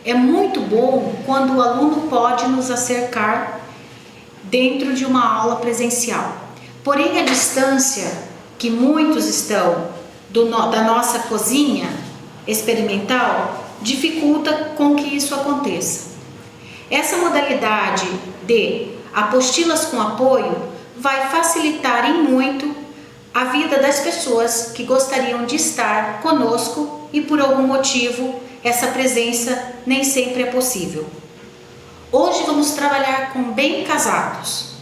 É muito bom quando o aluno pode nos acercar dentro de uma aula presencial. Porém, a distância que muitos estão da nossa cozinha experimental dificulta com que isso aconteça. Essa modalidade de apostilas com apoio vai facilitar em muito a vida das pessoas que gostariam de estar conosco e por algum motivo essa presença nem sempre é possível. Hoje vamos trabalhar com bem casados.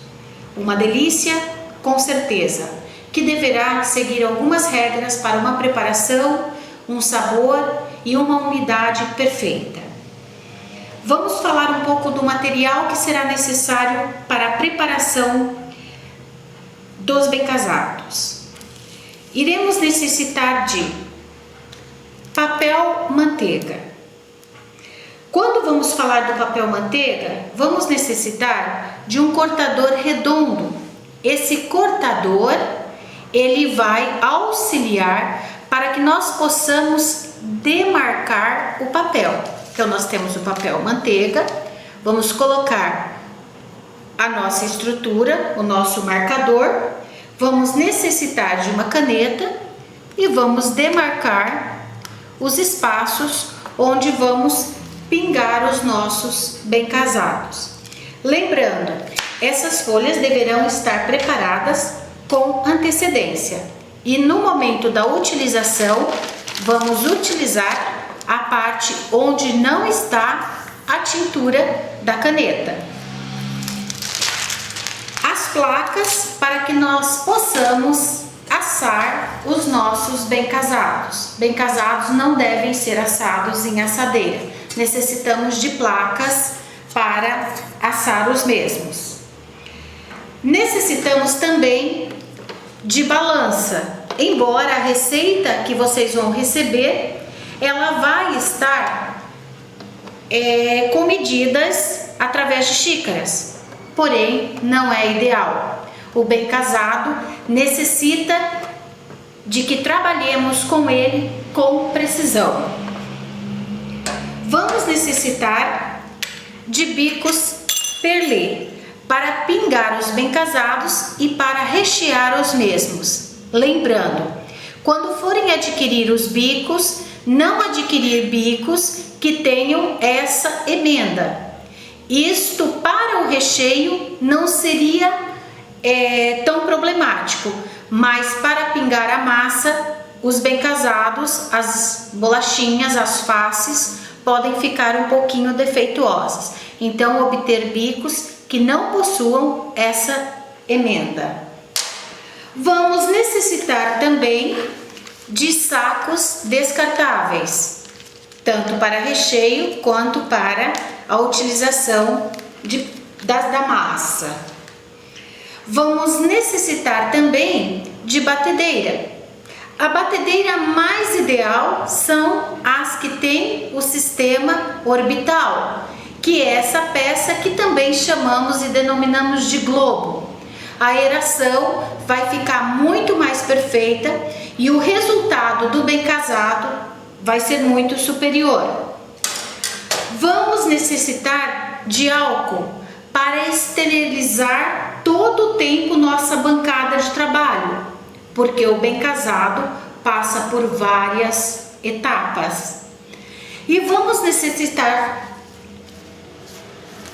Uma delícia, com certeza, que deverá seguir algumas regras para uma preparação, um sabor e uma umidade perfeita. Vamos falar um pouco do material que será necessário para a preparação dos bem casados. Iremos necessitar de papel manteiga. Quando vamos falar do papel manteiga, vamos necessitar de um cortador redondo. Esse cortador, ele vai auxiliar para que nós possamos demarcar o papel. Então, nós temos o papel manteiga, vamos colocar a nossa estrutura, o nosso marcador, vamos necessitar de uma caneta e vamos demarcar os espaços onde vamos pingar os nossos bem casados. Lembrando, essas folhas deverão estar preparadas com antecedência e no momento da utilização, vamos utilizar a parte onde não está a tintura da caneta. As placas para que nós possamos assar os nossos bem casados. Bem casados não devem ser assados em assadeira. Necessitamos de placas para assar os mesmos. Necessitamos também de balança. Embora a receita que vocês vão receber, ela vai estar com medidas através de xícaras, porém não é ideal. O bem casado necessita de que trabalhemos com ele com precisão. Vamos necessitar de bicos perlê para pingar os bem casados e para rechear os mesmos. Lembrando, quando forem adquirir os bicos, não adquirir bicos que tenham essa emenda. Isto para o recheio não seria tão problemático, mas para pingar a massa, os bem casados, as bolachinhas, as faces, podem ficar um pouquinho defeituosas. Então, obter bicos que não possuam essa emenda. Vamos necessitar também de sacos descartáveis, tanto para recheio quanto para a utilização da massa. Vamos necessitar também de batedeira. A batedeira mais ideal são as que têm o sistema orbital, que é essa peça que também chamamos e denominamos de globo. A aeração vai ficar muito mais perfeita e o resultado do bem casado vai ser muito superior. Vamos necessitar de álcool para esterilizar todo o tempo nossa bancada de trabalho, porque o bem casado passa por várias etapas. E vamos necessitar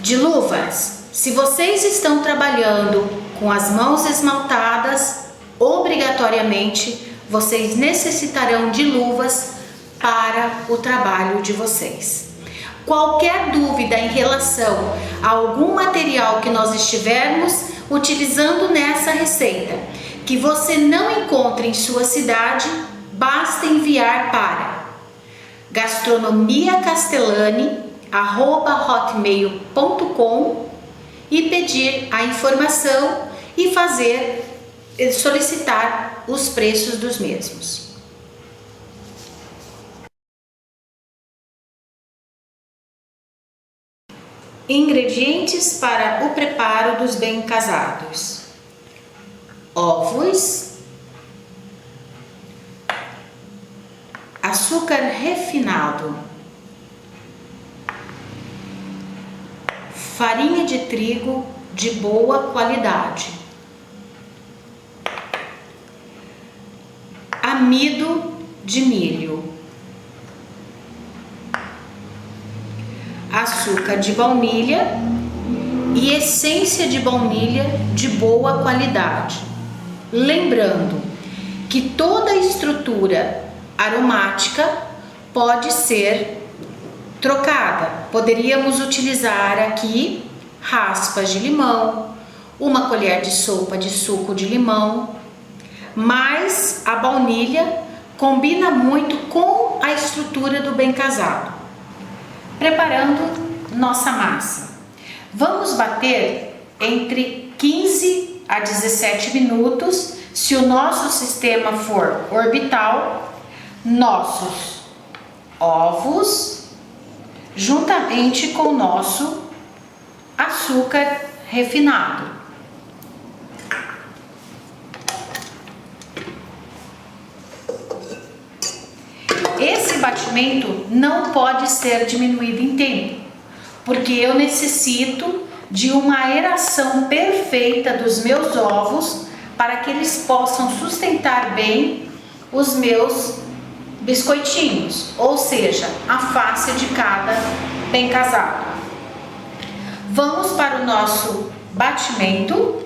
de luvas. Se vocês estão trabalhando com as mãos esmaltadas, obrigatoriamente vocês necessitarão de luvas para o trabalho de vocês. Qualquer dúvida em relação a algum material que nós estivermos utilizando nessa receita, que você não encontre em sua cidade, basta enviar para gastronomiacastellani@hotmail.com e pedir a informação e solicitar os preços dos mesmos. Ingredientes para o preparo dos bem casados: ovos, açúcar refinado, farinha de trigo de boa qualidade, amido de milho, açúcar de baunilha e essência de baunilha de boa qualidade. Lembrando que toda a estrutura aromática pode ser trocada. Poderíamos utilizar aqui raspas de limão, uma colher de sopa de suco de limão, mas a baunilha combina muito com a estrutura do bem casado. Preparando nossa massa. Vamos bater entre 15 a 17 minutos, se o nosso sistema for orbital, nossos ovos, juntamente com o nosso açúcar refinado. Esse batimento não pode ser diminuído em tempo, porque eu necessito de uma aeração perfeita dos meus ovos para que eles possam sustentar bem os meus biscoitinhos, ou seja, a face de cada bem casado. Vamos para o nosso batimento.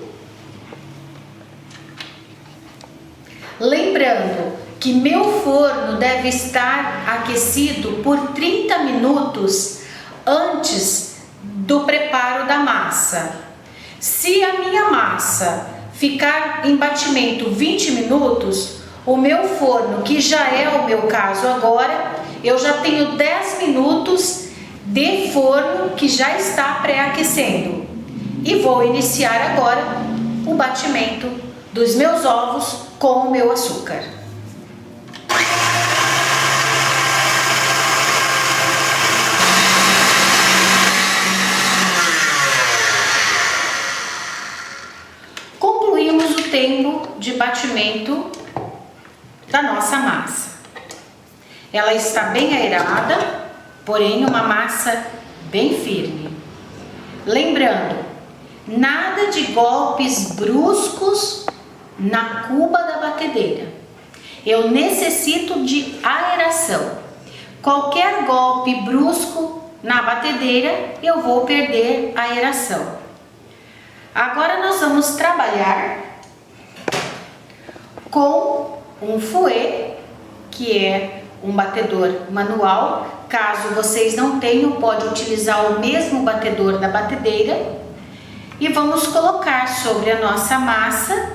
Lembrando que meu forno deve estar aquecido por 30 minutos antes do preparo da massa. Se a minha massa ficar em batimento 20 minutos, o meu forno, que já é o meu caso agora, eu já tenho 10 minutos de forno que já está pré-aquecendo. E vou iniciar agora o batimento dos meus ovos com o meu açúcar. Concluímos o tempo de batimento da nossa massa. Ela está bem aerada, porém uma massa bem firme. Lembrando, nada de golpes bruscos na cuba da batedeira. Eu necessito de aeração. Qualquer golpe brusco na batedeira, eu vou perder a aeração. Agora nós vamos trabalhar com um fouet, que é um batedor manual. Caso vocês não tenham, pode utilizar o mesmo batedor da batedeira. E vamos colocar sobre a nossa massa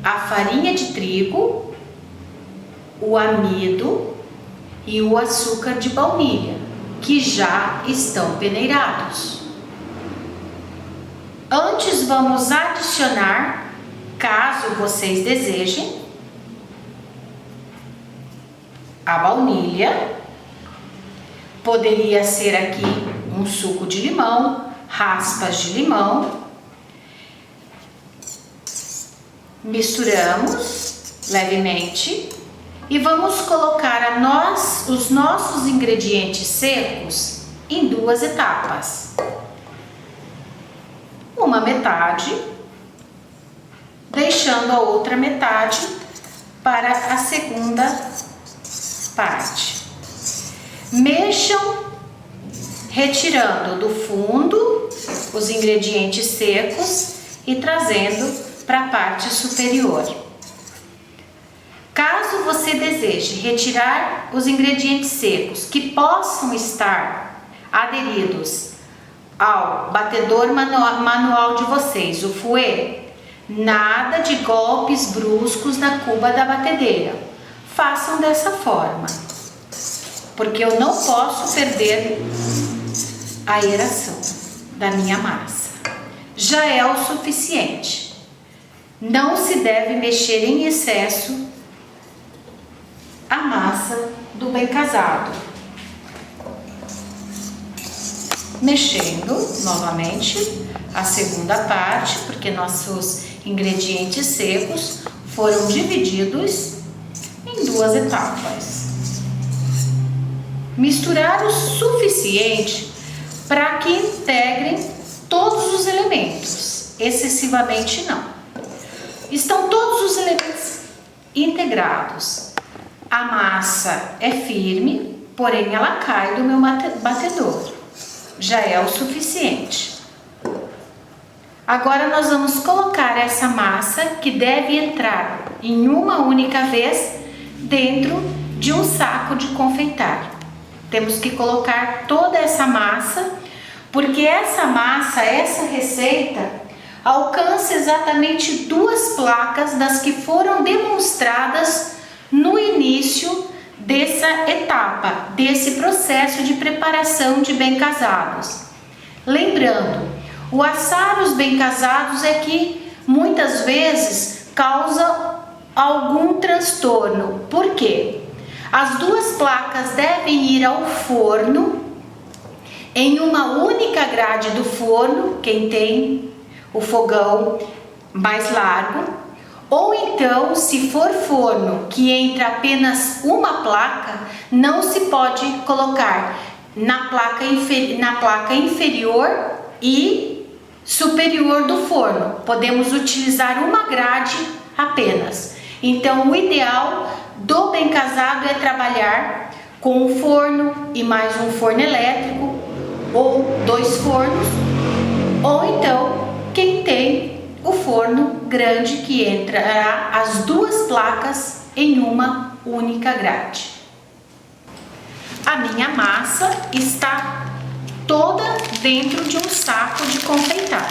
a farinha de trigo, o amido e o açúcar de baunilha, que já estão peneirados. Antes vamos adicionar, caso vocês desejem, a baunilha. Poderia ser aqui um suco de limão, raspas de limão. Misturamos levemente e vamos colocar os nossos ingredientes secos em duas etapas. Uma metade, deixando a outra metade para a segunda parte. Mexam, retirando do fundo os ingredientes secos e trazendo para a parte superior. Caso você deseje retirar os ingredientes secos que possam estar aderidos ao batedor manual de vocês, o fouet, nada de golpes bruscos na cuba da batedeira. Façam dessa forma, porque eu não posso perder a aeração da minha massa. Já é o suficiente. Não se deve mexer em excesso a massa do bem casado. Mexendo novamente a segunda parte, porque nossos ingredientes secos foram divididos em duas etapas. Misturar o suficiente para que integrem todos os elementos, excessivamente não. Estão todos os elementos integrados. A massa é firme, porém ela cai do meu batedor. Já é o suficiente. Agora nós vamos colocar essa massa, que deve entrar em uma única vez, dentro de um saco de confeitar. Temos que colocar toda essa massa, porque essa massa, essa receita, alcança exatamente 2 placas das que foram demonstradas no início dessa etapa, desse processo de preparação de bem casados. Lembrando, o assar os bem casados é que muitas vezes causa algum transtorno. Por quê? As 2 placas devem ir ao forno em uma única grade do forno, quem tem o fogão mais largo, ou então, se for forno que entra apenas uma placa, não se pode colocar na placa inferior e superior do forno. Podemos utilizar uma grade apenas. Então, o ideal do bem casado é trabalhar com um forno e mais um forno elétrico, ou 2 fornos, ou então quem tem o forno grande, que entrará as 2 placas em uma única grade. A minha massa está toda dentro de um saco de confeitar.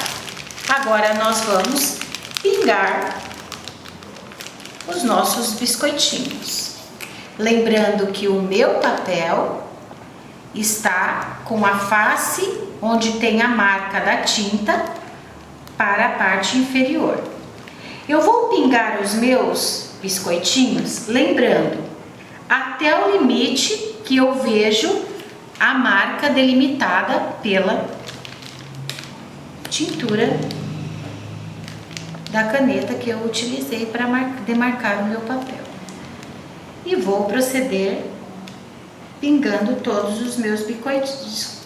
Agora nós vamos pingar os nossos biscoitinhos. Lembrando que o meu papel está com a face onde tem a marca da tinta para a parte inferior. Eu vou pingar os meus biscoitinhos, lembrando, até o limite que eu vejo a marca delimitada pela tintura da caneta que eu utilizei para demarcar o meu papel. E vou proceder pingando todos os meus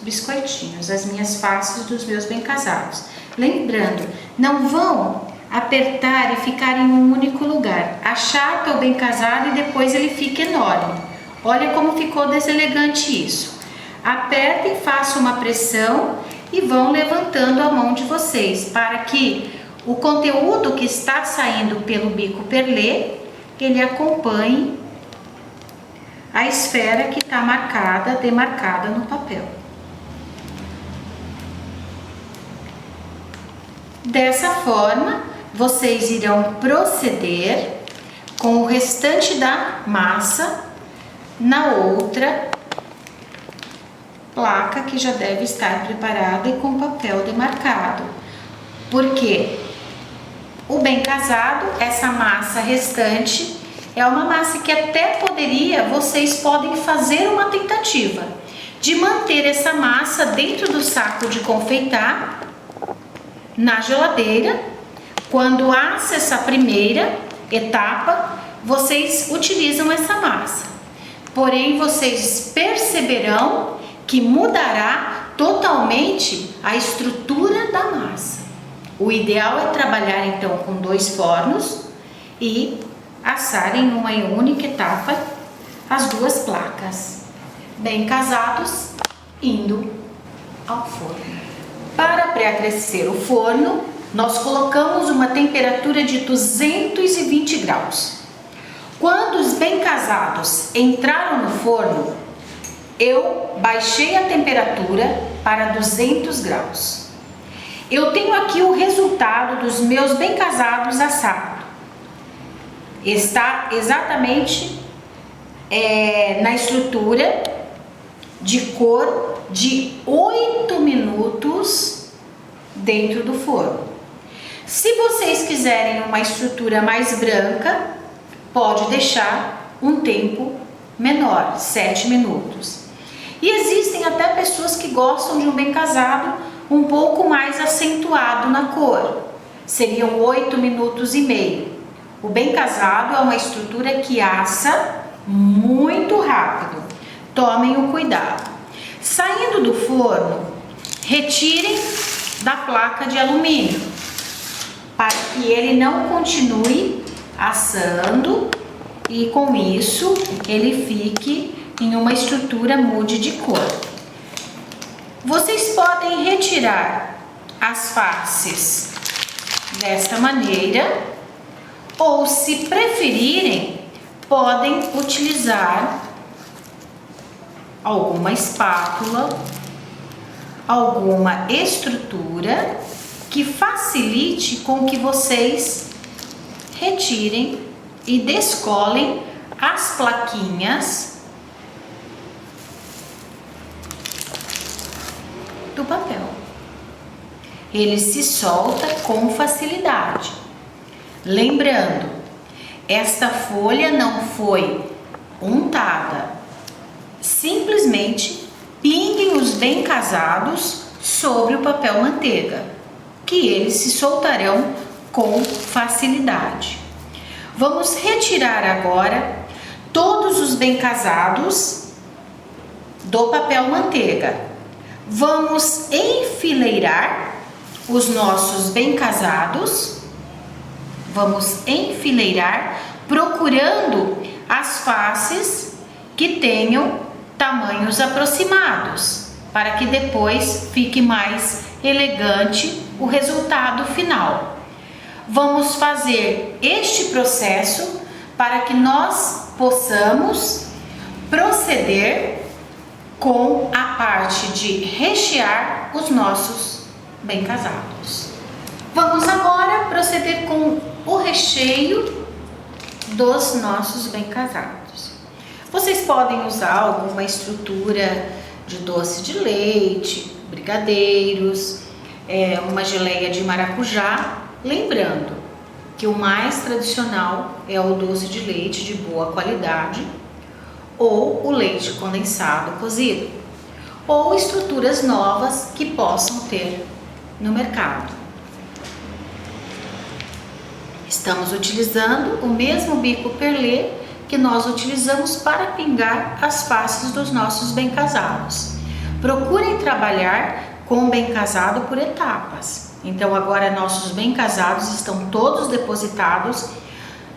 biscoitinhos, as minhas faces dos meus bem casados. Lembrando, não vão apertar e ficar em um único lugar. Acharpa o bem casado e depois ele fica enorme. Olha como ficou deselegante isso. Apertem, façam uma pressão e vão levantando a mão de vocês para que o conteúdo que está saindo pelo bico perlé, ele acompanhe a esfera que está demarcada no papel. Dessa forma, vocês irão proceder com o restante da massa na outra placa, que já deve estar preparada e com papel demarcado. Porque o bem casado, essa massa restante, é uma massa que até vocês podem fazer uma tentativa de manter essa massa dentro do saco de confeitar na geladeira. Quando assa essa primeira etapa, vocês utilizam essa massa. Porém, vocês perceberão que mudará totalmente a estrutura da massa. O ideal é trabalhar então com 2 fornos e assar em uma única etapa as 2 placas. Bem casados, indo ao forno. Para pré-aquecer o forno, nós colocamos uma temperatura de 220 graus. Quando os bem casados entraram no forno, eu baixei a temperatura para 200 graus. Eu tenho aqui o resultado dos meus bem casados assados. Está exatamente na estrutura de cor de 8 minutos dentro do forno. Se vocês quiserem uma estrutura mais branca, pode deixar um tempo menor, 7 minutos. E existem até pessoas que gostam de um bem casado um pouco mais acentuado na cor. Seriam 8 minutos e meio. O bem casado é uma estrutura que assa muito rápido. Tomem o cuidado. Saindo do forno, retirem da placa de alumínio, para que ele não continue assando e com isso ele fique em uma estrutura mude de cor. Vocês podem retirar as faces desta maneira, ou se preferirem, podem utilizar alguma espátula, alguma estrutura que facilite com que vocês retirem e descolem as plaquinhas do papel. Ele se solta com facilidade. Lembrando, esta folha não foi untada. Simplesmente pinguem os bem casados sobre o papel manteiga, que eles se soltarão com facilidade. Vamos retirar agora todos os bem casados do papel manteiga. Vamos enfileirar os nossos bem casados. Vamos enfileirar procurando as faces que tenham tamanhos aproximados, para que depois fique mais elegante o resultado final. Vamos fazer este processo para que nós possamos proceder com a parte de rechear os nossos bem casados. Vamos agora proceder com o recheio dos nossos bem casados. Vocês podem usar alguma estrutura de doce de leite, brigadeiros, uma geleia de maracujá. Lembrando que o mais tradicional é o doce de leite de boa qualidade ou o leite condensado cozido, ou estruturas novas que possam ter no mercado. Estamos utilizando o mesmo bico perlê que nós utilizamos para pingar as faces dos nossos bem casados. Procurem trabalhar com o bem casado por etapas. Então agora nossos bem casados estão todos depositados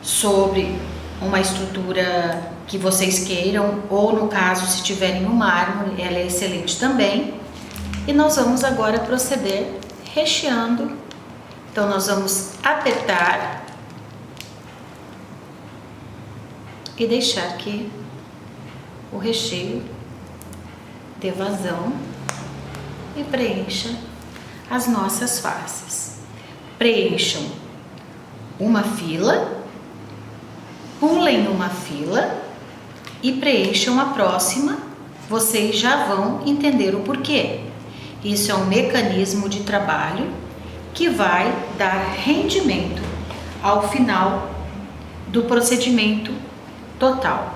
sobre uma estrutura que vocês queiram, ou no caso se tiverem um mármore, ela é excelente também. E nós vamos agora proceder recheando. Então nós vamos apertar e deixar que o recheio dê vazão e preencha as nossas faces. Preencham uma fila, pulem uma fila e preencham a próxima. Vocês já vão entender o porquê. Isso é um mecanismo de trabalho que vai dar rendimento ao final do procedimento total.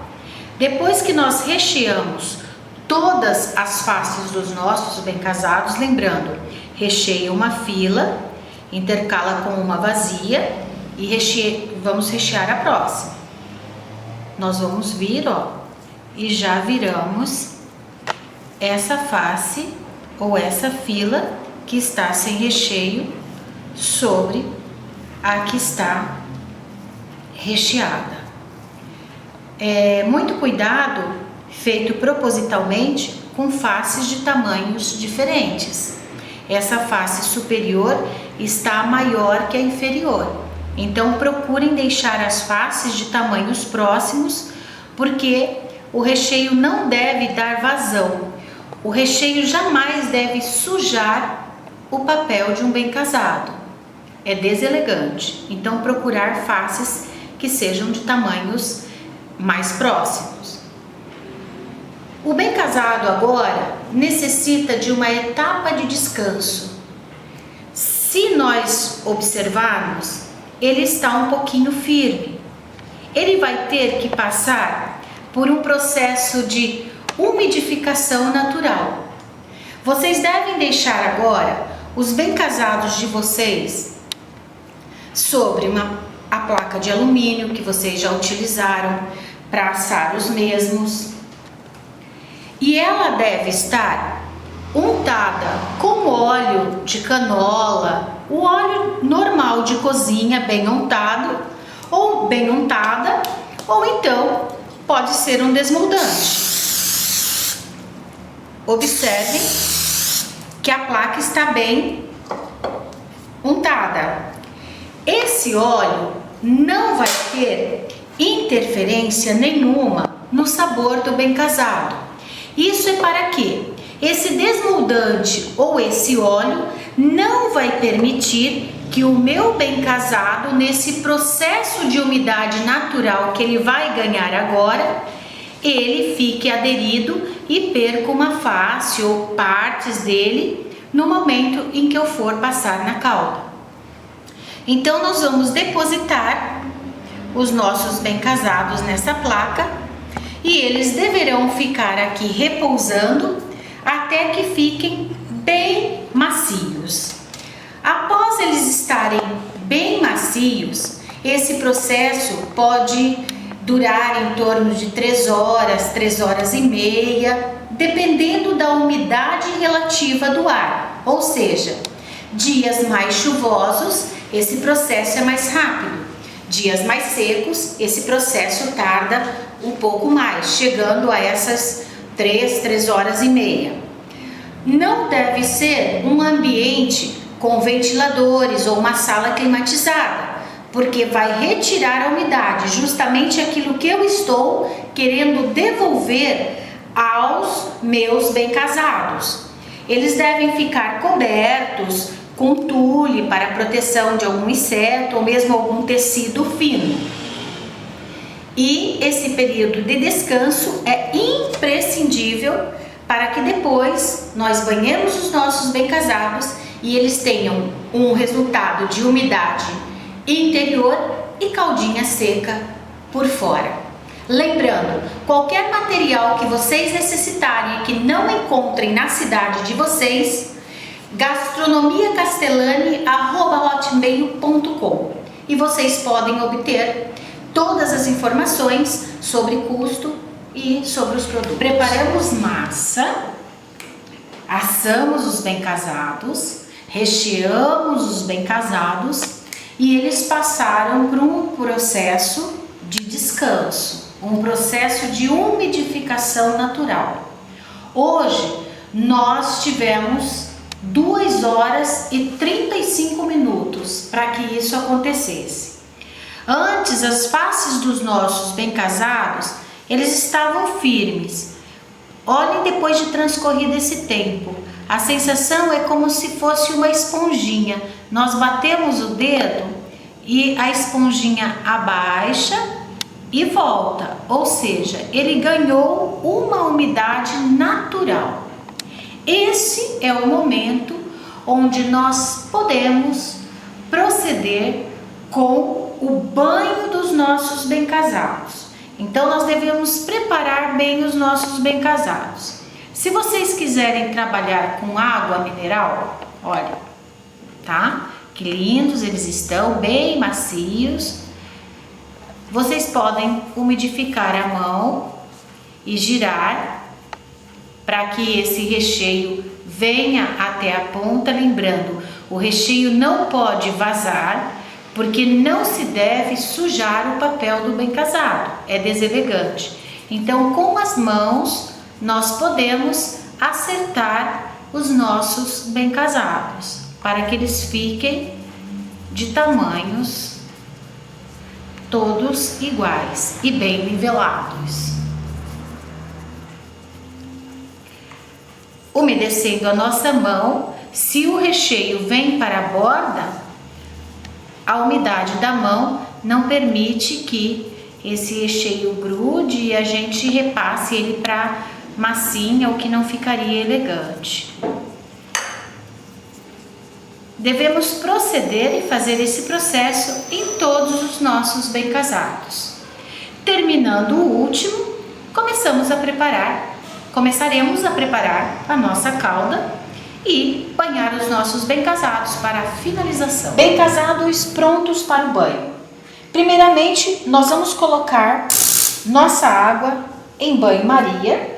Depois que nós recheamos todas as faces dos nossos bem casados, lembrando, recheia uma fila, intercala com uma vazia e vamos rechear a próxima. Nós vamos vir, e já viramos essa face ou essa fila que está sem recheio sobre a que está recheada. Muito cuidado, feito propositalmente com faces de tamanhos diferentes. Essa face superior está maior que a inferior. Então procurem deixar as faces de tamanhos próximos, porque o recheio não deve dar vazão. O recheio jamais deve sujar o papel de um bem casado. É deselegante. Então procurar faces que sejam de tamanhos mais próximos. O bem casado agora necessita de uma etapa de descanso. Se nós observarmos, ele está um pouquinho firme. Ele vai ter que passar por um processo de umidificação natural. Vocês devem deixar agora os bem casados de vocês sobre a placa de alumínio que vocês já utilizaram para assar os mesmos. E ela deve estar untada com óleo de canola, o óleo normal de cozinha, bem untado, ou bem untada, ou então pode ser um desmoldante. Observem que a placa está bem untada. Esse óleo não vai ter interferência nenhuma no sabor do bem casado. Isso é para quê? Esse desmoldante ou esse óleo não vai permitir que o meu bem casado, nesse processo de umidade natural que ele vai ganhar agora, ele fique aderido e perca uma face ou partes dele no momento em que eu for passar na calda. Então nós vamos depositar os nossos bem casados nessa placa e eles deverão ficar aqui repousando até que fiquem bem macios. Após eles estarem bem macios, esse processo pode durar em torno de 3 horas, 3 horas e meia, dependendo da umidade relativa do ar. Ou seja, dias mais chuvosos, esse processo é mais rápido. Dias mais secos, esse processo tarda um pouco mais, chegando a essas 3 horas e meia. Não deve ser um ambiente com ventiladores ou uma sala climatizada, porque vai retirar a umidade, justamente aquilo que eu estou querendo devolver aos meus bem casados. Eles devem ficar cobertos com tule para proteção de algum inseto ou mesmo algum tecido fino. E esse período de descanso é imprescindível para que depois nós banhemos os nossos bem casados e eles tenham um resultado de umidade interior e caldinha seca por fora. Lembrando, qualquer material que vocês necessitarem e que não encontrem na cidade de vocês, gastronomiacastelani@hotmail.com, e vocês podem obter todas as informações sobre custo e sobre os produtos. Preparamos massa, assamos os bem casados, recheamos os bem casados e eles passaram por um processo de descanso, um processo de umidificação natural. Hoje nós tivemos 2 horas e 35 minutos para que isso acontecesse. Antes, as faces dos nossos bem casados, eles estavam firmes. Olhem depois de transcorrido esse tempo. A sensação é como se fosse uma esponjinha. Nós batemos o dedo e a esponjinha abaixa e volta. Ou seja, ele ganhou uma umidade natural. Esse é o momento onde nós podemos proceder com o banho dos nossos bem casados. Então nós devemos preparar bem os nossos bem casados. Se vocês quiserem trabalhar com água mineral, olha, tá? Que lindos eles estão, bem macios. Vocês podem umidificar a mão e girar para que esse recheio venha até a ponta. Lembrando, o recheio não pode vazar, porque não se deve sujar o papel do bem casado, é deselegante. Então, com as mãos, nós podemos acertar os nossos bem casados, para que eles fiquem de tamanhos todos iguais e bem nivelados. Umedecendo a nossa mão, se o recheio vem para a borda, a umidade da mão não permite que esse recheio grude e a gente repasse ele para massinha, o que não ficaria elegante. Devemos proceder e fazer esse processo em todos os nossos bem casados. Terminando o último, começaremos a preparar a nossa calda e banhar os nossos bem casados para a finalização. Bem casados prontos para o banho. Primeiramente, nós vamos colocar nossa água em banho-maria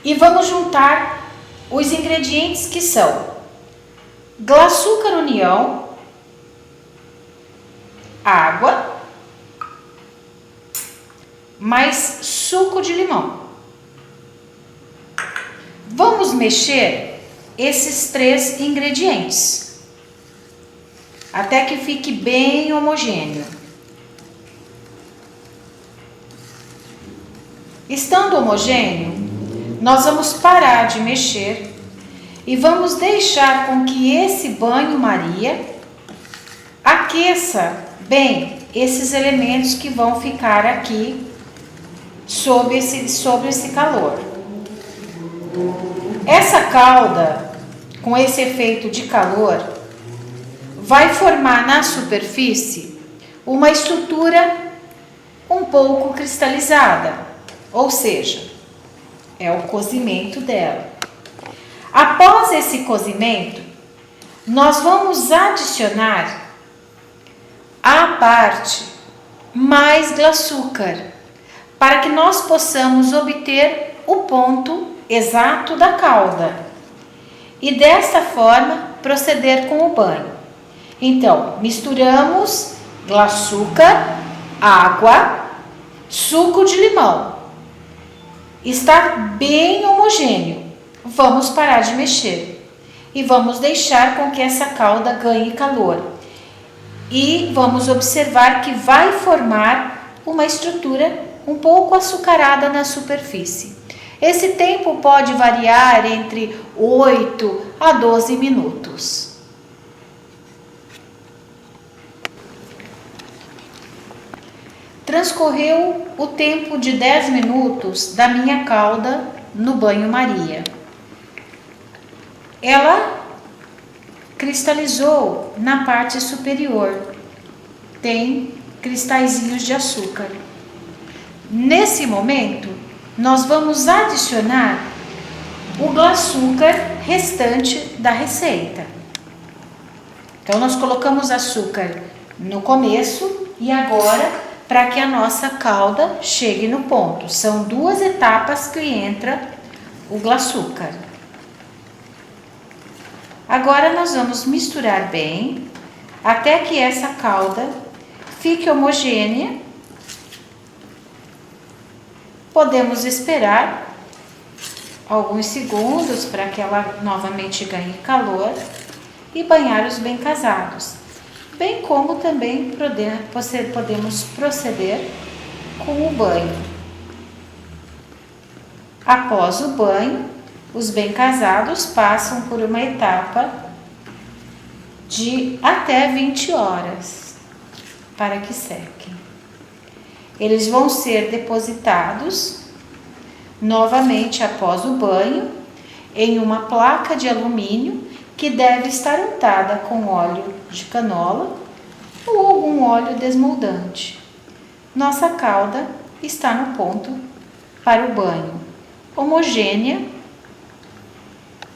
e vamos juntar os ingredientes que são açúcar união, água, mais suco de limão. Vamos mexer esses 3 ingredientes até que fique bem homogêneo. Estando homogêneo, nós vamos parar de mexer e vamos deixar com que esse banho-maria aqueça bem esses elementos que vão ficar aqui sob esse calor. Essa calda, com esse efeito de calor, vai formar na superfície uma estrutura um pouco cristalizada, ou seja, é o cozimento dela. Após esse cozimento, nós vamos adicionar à parte mais açúcar, para que nós possamos obter o ponto exato da calda e desta forma proceder com o banho. Então, misturamos açúcar, água, suco de limão. Está bem homogêneo. Vamos parar de mexer e vamos deixar com que essa calda ganhe calor. E vamos observar que vai formar uma estrutura um pouco açucarada na superfície. Esse tempo pode variar entre 8 a 12 minutos. Transcorreu o tempo de 10 minutos da minha calda no banho-maria. Ela cristalizou na parte superior. Tem cristalzinhos de açúcar. Nesse momento, nós vamos adicionar o açúcar restante da receita. Então, nós colocamos açúcar no começo e agora, para que a nossa calda chegue no ponto. São 2 etapas que entra o açúcar. Agora, nós vamos misturar bem até que essa calda fique homogênea. Podemos esperar alguns segundos para que ela novamente ganhe calor e banhar os bem casados, bem como também podemos proceder com o banho. Após o banho, os bem casados passam por uma etapa de até 20 horas para que sequem. Eles vão ser depositados novamente após o banho em uma placa de alumínio que deve estar untada com óleo de canola ou algum óleo desmoldante. Nossa calda está no ponto para o banho, homogênea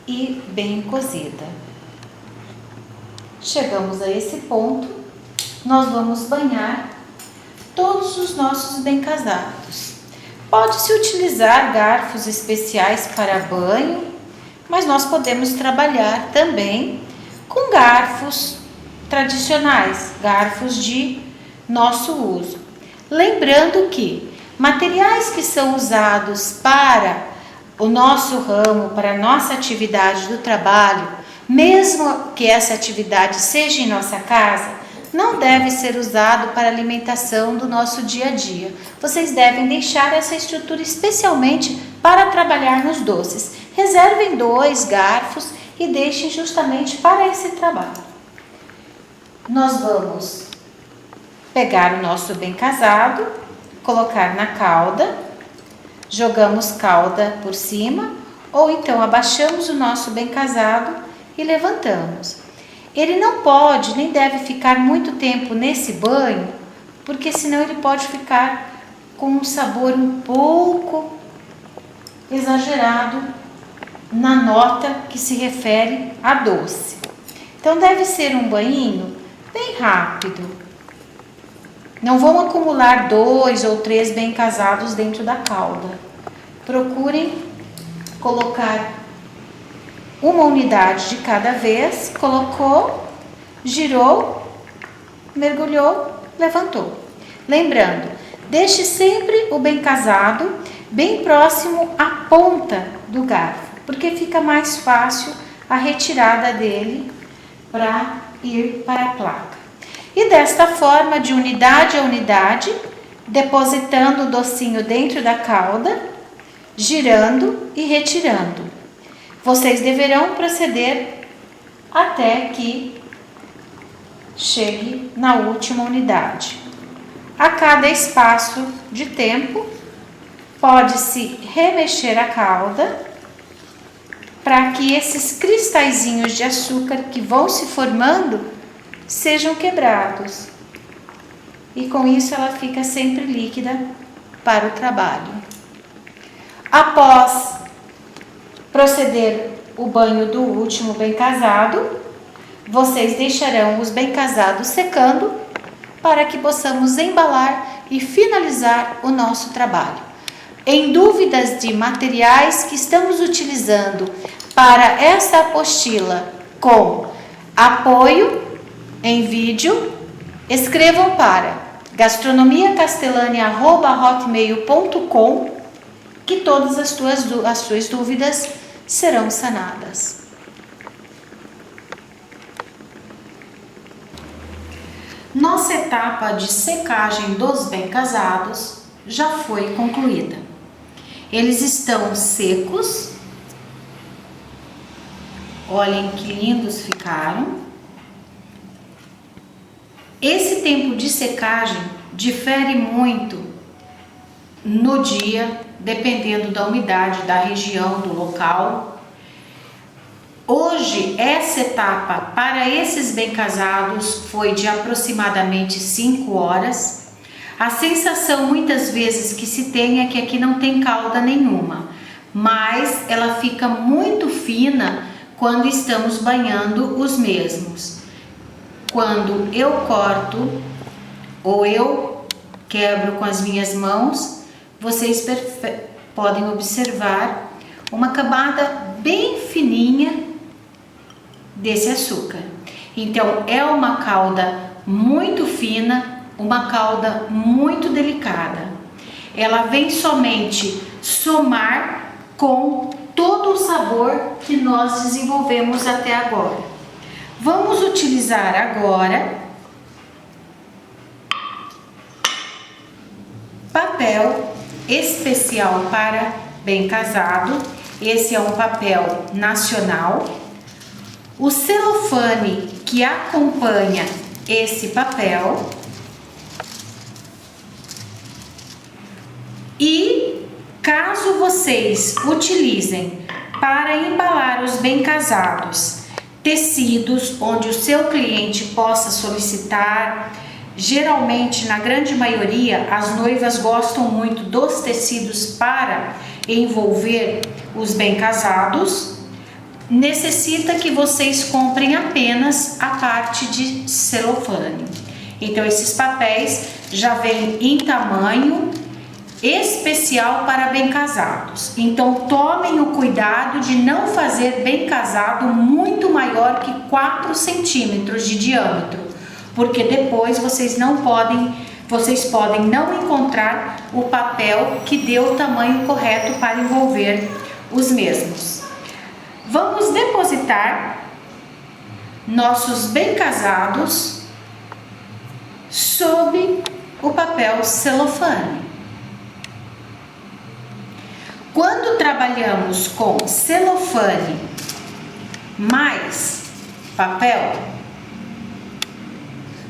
e bem cozida. Chegamos a esse ponto, nós vamos banhar todos os nossos bem casados. Pode-se utilizar garfos especiais para banho, mas nós podemos trabalhar também com garfos tradicionais, garfos de nosso uso. Lembrando que materiais que são usados para o nosso ramo, para a nossa atividade do trabalho, mesmo que essa atividade seja em nossa casa, não deve ser usado para alimentação do nosso dia a dia. Vocês devem deixar essa estrutura especialmente para trabalhar nos doces. Reservem 2 garfos e deixem justamente para esse trabalho. Nós vamos pegar o nosso bem casado, colocar na calda, jogamos calda por cima, ou então abaixamos o nosso bem casado e levantamos. Ele não pode nem deve ficar muito tempo nesse banho, porque senão ele pode ficar com um sabor um pouco exagerado na nota que se refere a doce. Então deve ser um banhinho bem rápido. Não vão acumular 2 ou 3 bem casados dentro da calda. Procurem colocar uma unidade de cada vez, colocou, girou, mergulhou, levantou. Lembrando, deixe sempre o bem casado bem próximo à ponta do garfo, porque fica mais fácil a retirada dele para ir para a placa. E desta forma, de unidade a unidade, depositando o docinho dentro da calda, girando e retirando. Vocês deverão proceder até que chegue na última unidade. A cada espaço de tempo, pode-se remexer a calda para que esses cristalzinhos de açúcar que vão se formando sejam quebrados. E com isso ela fica sempre líquida para o trabalho. Após proceder o banho do último bem casado, vocês deixarão os bem casados secando para que possamos embalar e finalizar o nosso trabalho. Em dúvidas de materiais que estamos utilizando para essa apostila com apoio em vídeo, escrevam para gastronomiacastelania@hotmail.com que todas as suas dúvidas serão sanadas. Nossa etapa de secagem dos bem casados já foi concluída. Eles estão secos. Olhem que lindos ficaram. Esse tempo de secagem difere muito no dia, dependendo da umidade da região, do local. Hoje, essa etapa para esses bem casados foi de aproximadamente 5 horas. A sensação muitas vezes que se tem é que aqui não tem calda nenhuma, mas ela fica muito fina quando estamos banhando os mesmos. Quando eu corto ou eu quebro com as minhas mãos, vocês podem observar uma camada bem fininha desse açúcar. Então é uma calda muito fina, uma calda muito delicada. Ela vem somente somar com todo o sabor que nós desenvolvemos até agora. Vamos utilizar agora papel especial para bem casado. Esse é um papel nacional. O celofane que acompanha esse papel e caso vocês utilizem para embalar os bem casados tecidos onde o seu cliente possa solicitar, geralmente na grande maioria as noivas gostam muito dos tecidos para envolver os bem casados, necessita que vocês comprem apenas a parte de celofane. Então esses papéis já vêm em tamanho especial para bem casados. Então tomem o cuidado de não fazer bem casado muito maior que 4 centímetros de diâmetro, porque depois vocês podem não encontrar o papel que dê o tamanho correto para envolver os mesmos. Vamos depositar nossos bem casados sob o papel celofane. Quando trabalhamos com celofane mais papel,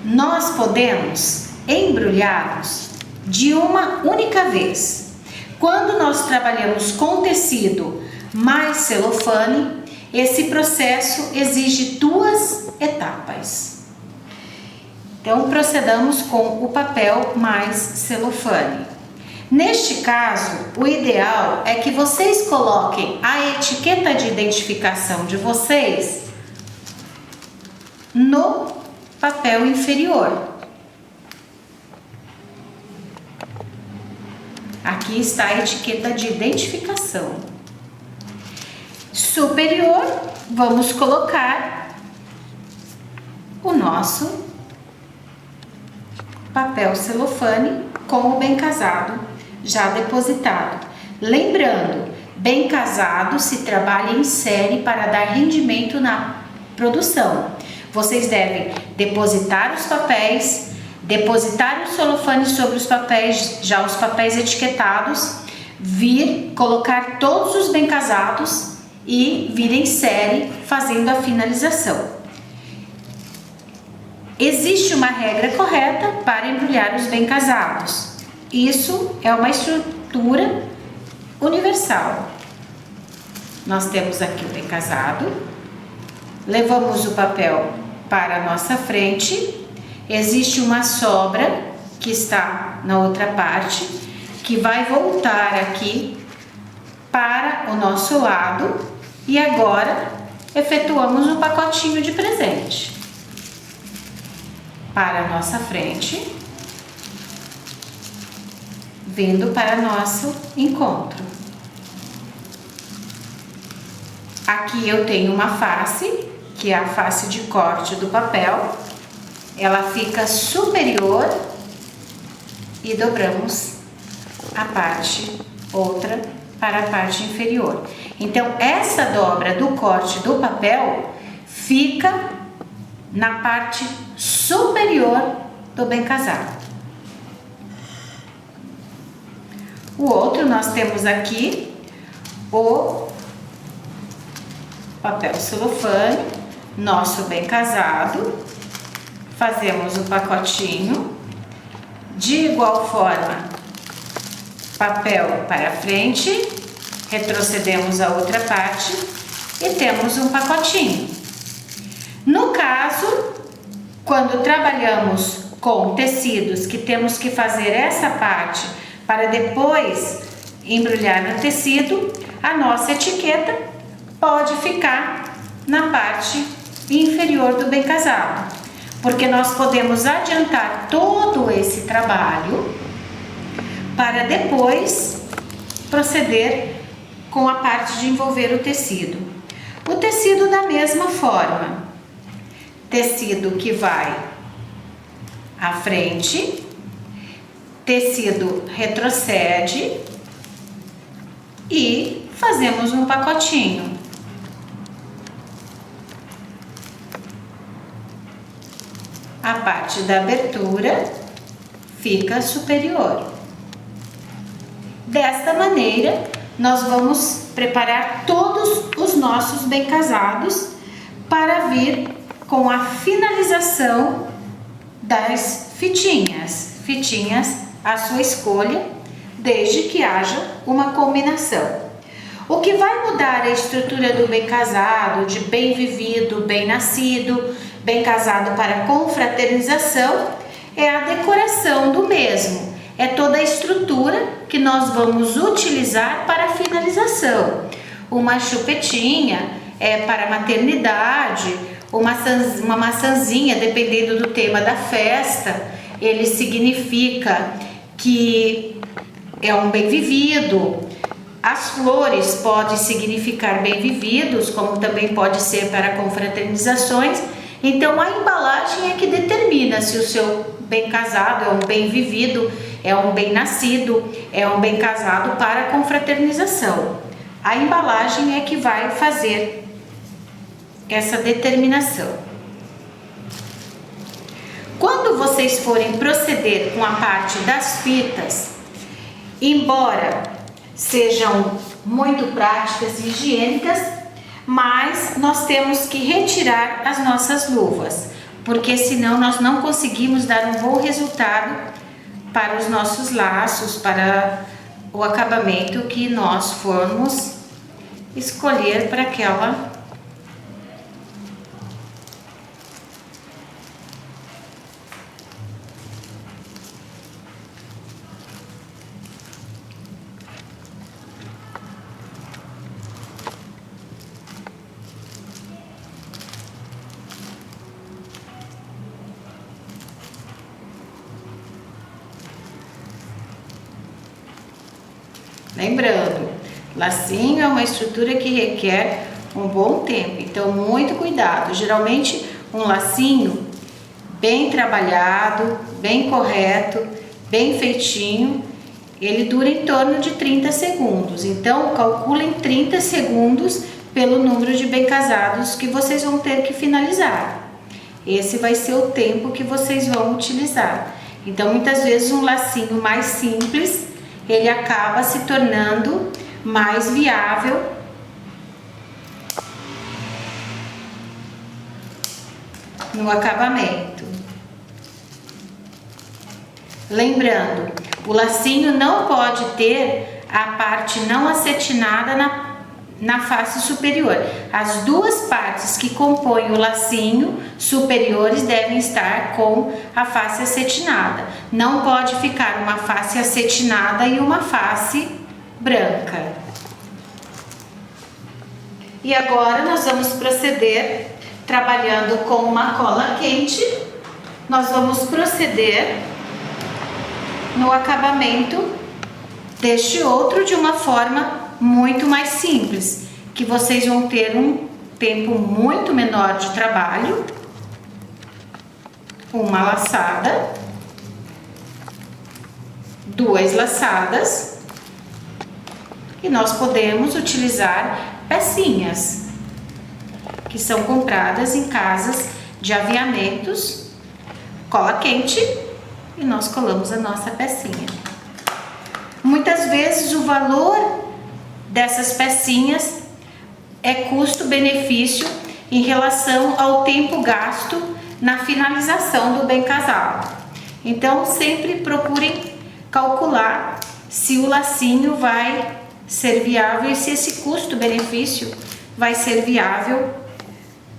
nós podemos embrulhá-los de uma única vez. Quando nós trabalhamos com tecido mais celofane, esse processo exige 2 etapas. Então, procedamos com o papel mais celofane. Neste caso, o ideal é que vocês coloquem a etiqueta de identificação de vocês no papel inferior. Aqui está a etiqueta de identificação. superior, vamos colocar o nosso papel celofane com o bem casado já depositado. Lembrando, bem casado se trabalha em série para dar rendimento na produção. Vocês devem depositar os papéis, depositar o celofane sobre os papéis, já os papéis etiquetados, vir colocar todos os bem casados e vir em série fazendo a finalização. Existe uma regra correta para embrulhar os bem casados. Isso é uma estrutura universal. Nós temos aqui o bem casado, levamos o papel para a nossa frente, existe uma sobra que está na outra parte, que vai voltar aqui para o nosso lado e agora efetuamos um pacotinho de presente para a nossa frente, vindo para nosso encontro. Aqui eu tenho uma face, que é a face de corte do papel, ela fica superior e dobramos a parte outra para a parte inferior. Então, essa dobra do corte do papel fica na parte superior do bem casado. O outro, nós temos aqui o papel celofane, nosso bem casado, fazemos o pacotinho, de igual forma, papel para frente, retrocedemos a outra parte e temos um pacotinho. No caso, quando trabalhamos com tecidos que temos que fazer essa parte para depois embrulhar no tecido, a nossa etiqueta pode ficar na parte inferior do bem casado, porque nós podemos adiantar todo esse trabalho para depois proceder com a parte de envolver o tecido. O tecido da mesma forma, tecido que vai à frente, tecido retrocede e fazemos um pacotinho. A parte da abertura fica superior. Desta maneira, nós vamos preparar todos os nossos bem casados para vir com a finalização das fitinhas. Fitinhas à sua escolha, desde que haja uma combinação. O que vai mudar a estrutura do bem casado, de bem vivido, bem nascido, bem casado para confraternização, é a decoração do mesmo. É toda a estrutura que nós vamos utilizar para a finalização. Uma chupetinha é para maternidade, uma maçãzinha, dependendo do tema da festa, ele significa que é um bem vivido. As flores podem significar bem vividos, como também pode ser para confraternizações. Então, a embalagem é que determina se o seu bem casado é um bem vivido, é um bem nascido, é um bem casado para confraternização. A embalagem é que vai fazer essa determinação. Quando vocês forem proceder com a parte das fitas, embora sejam muito práticas e higiênicas, mas nós temos que retirar as nossas luvas, porque senão nós não conseguimos dar um bom resultado para os nossos laços, para o acabamento que nós formos escolher para aquela Lembrando, lacinho é uma estrutura que requer um bom tempo. Então, muito cuidado. Geralmente, um lacinho bem trabalhado, bem correto, bem feitinho, ele dura em torno de 30 segundos. Então, calculem 30 segundos pelo número de bem casados que vocês vão ter que finalizar. Esse vai ser o tempo que vocês vão utilizar. Então, muitas vezes um lacinho mais simples, ele acaba se tornando mais viável no acabamento. Lembrando, o lacinho não pode ter a parte não acetinada na face superior. As duas partes que compõem o lacinho superiores devem estar com a face acetinada. Não pode ficar uma face acetinada e uma face branca. E agora nós vamos proceder trabalhando com uma cola quente. Nós vamos proceder no acabamento deste outro de uma forma muito mais simples, que vocês vão ter um tempo muito menor de trabalho. Uma laçada, duas laçadas, e nós podemos utilizar pecinhas que são compradas em casas de aviamentos, cola quente, e nós colamos a nossa pecinha. Muitas vezes o valor dessas pecinhas é custo-benefício em relação ao tempo gasto na finalização do bem casado. Então, sempre procurem calcular se o lacinho vai ser viável e se esse custo-benefício vai ser viável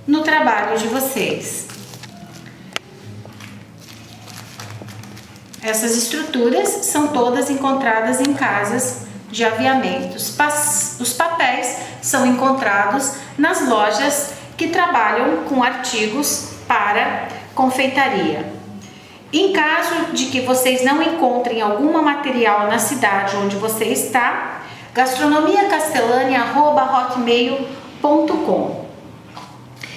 no trabalho de vocês. Essas estruturas são todas encontradas em casas de aviamentos. Os papéis são encontrados nas lojas que trabalham com artigos para confeitaria. Em caso de que vocês não encontrem algum material na cidade onde você está, gastronomiacastelania@hotmail.com.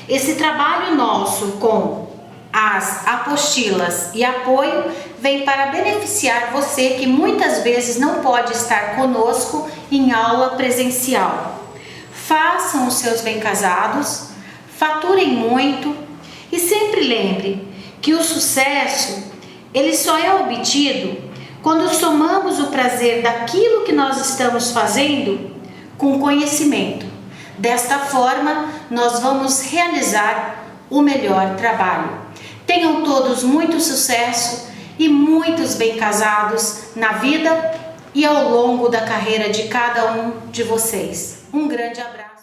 Esse trabalho nosso com as apostilas e apoio vem para beneficiar você que muitas vezes não pode estar conosco em aula presencial. Façam os seus bem casados, faturem muito e sempre lembre que o sucesso ele só é obtido quando somamos o prazer daquilo que nós estamos fazendo com conhecimento. Desta forma, nós vamos realizar o melhor trabalho. Tenham todos muito sucesso e muitos bem casados na vida e ao longo da carreira de cada um de vocês. Um grande abraço.